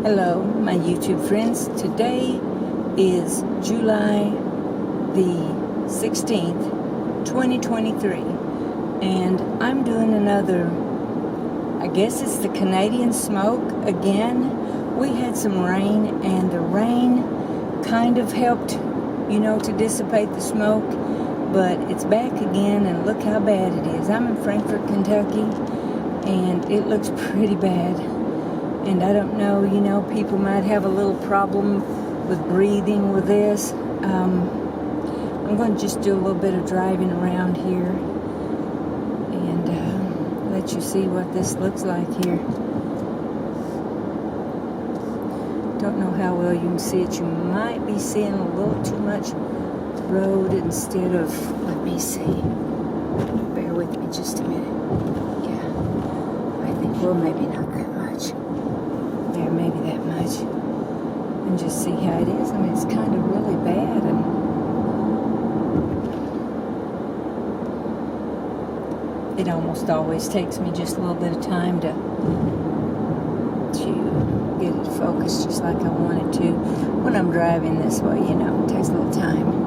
Hello, my YouTube friends. Today is July the 16th, 2023, and I'm doing another, I guess it's the Canadian smoke again. We had some rain, and the rain kind of helped, to dissipate the smoke, but it's back again, and look how bad it is. I'm in Frankfort, Kentucky, and it looks pretty bad. And I don't know, people might have a little problem with breathing with this. I'm going to just do a little bit of driving around here and let you see what this looks like here. Don't know how well you can see it. You might be seeing a little too much road instead of, let me see. Bear with me just a minute. Yeah, I think, well, maybe not that much. There, maybe that much, and just see how it is. I mean, it's kind of really bad, and it almost always takes me just a little bit of time to get it focused just like I want it to. When I'm driving this way, it takes a little time.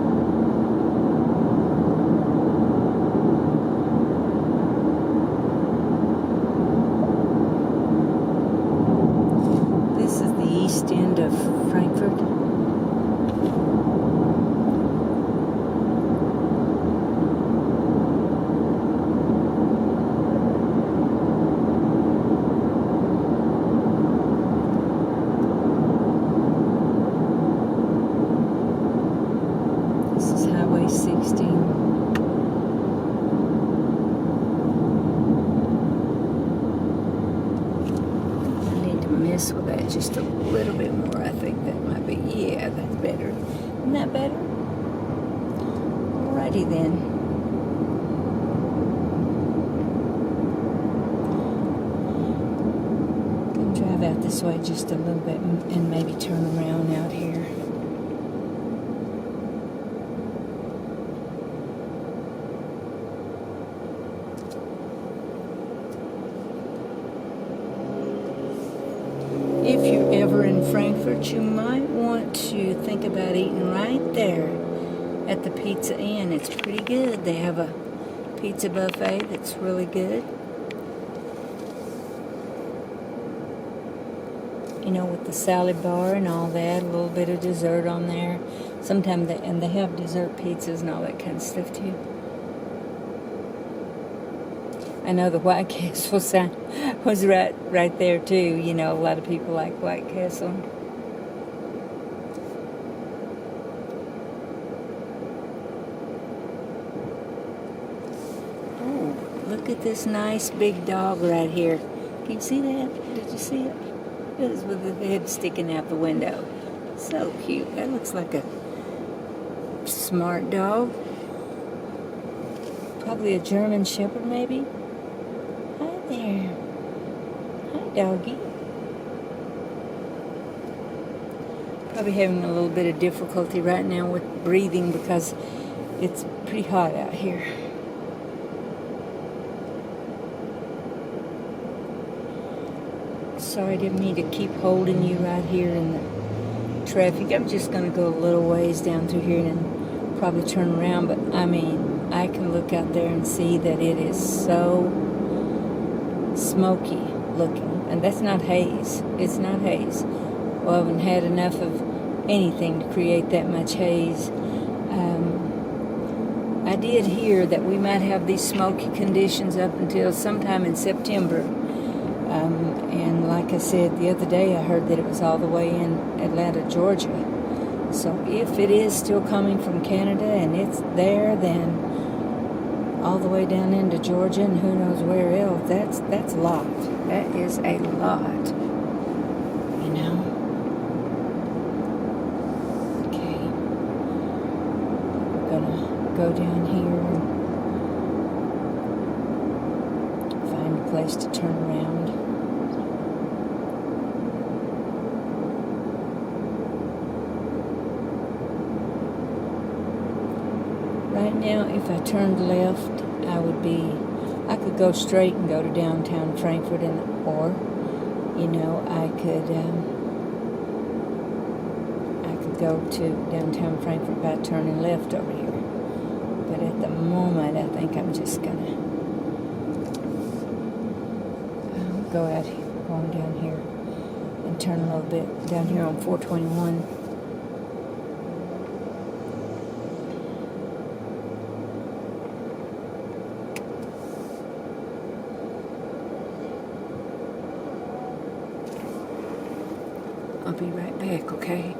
East end of Frankfurt. This is Highway 16. Mess with that just a little bit more. I think that might be, yeah, that's better. Isn't that better? Alrighty then. Gonna drive out this way just a little bit and maybe turn around out here. If you're ever in Frankfurt, you might want to think about eating right there at the Pizza Inn. It's pretty good. They have a pizza buffet that's really good. With the salad bar and all that, a little bit of dessert on there. Sometimes they have dessert pizzas and all that kind of stuff too. I know the White Castle sign was right there too. A lot of people like White Castle. Oh, look at this nice big dog right here. Can you see that? Did you see it? It is with the head sticking out the window. So cute. That looks like a smart dog. Probably a German Shepherd, maybe. Hi there. Hi, doggy. Probably having a little bit of difficulty right now with breathing because it's pretty hot out here. Sorry, I didn't mean to keep holding you right here in the traffic. I'm just going to go a little ways down through here and probably turn around. But, I mean, I can look out there and see that it is so smoky looking, and that's not haze. It's not haze. Well, I haven't had enough of anything to create that much haze. I did hear that we might have these smoky conditions up until sometime in September, and like I said the other day, I heard that it was all the way in Atlanta, Georgia. So if it is still coming from Canada and it's there, then all the way down into Georgia and who knows where else. That's a lot. That is a lot. Okay. We're gonna go down here and find a place to turn around. Right now, if I turned left, I could go straight and go to downtown Frankfurt, or, I could go to downtown Frankfurt by turning left over here. But at the moment, I think I'm just gonna go out here, going down here, and turn a little bit down here on 421. I'll be right back, okay?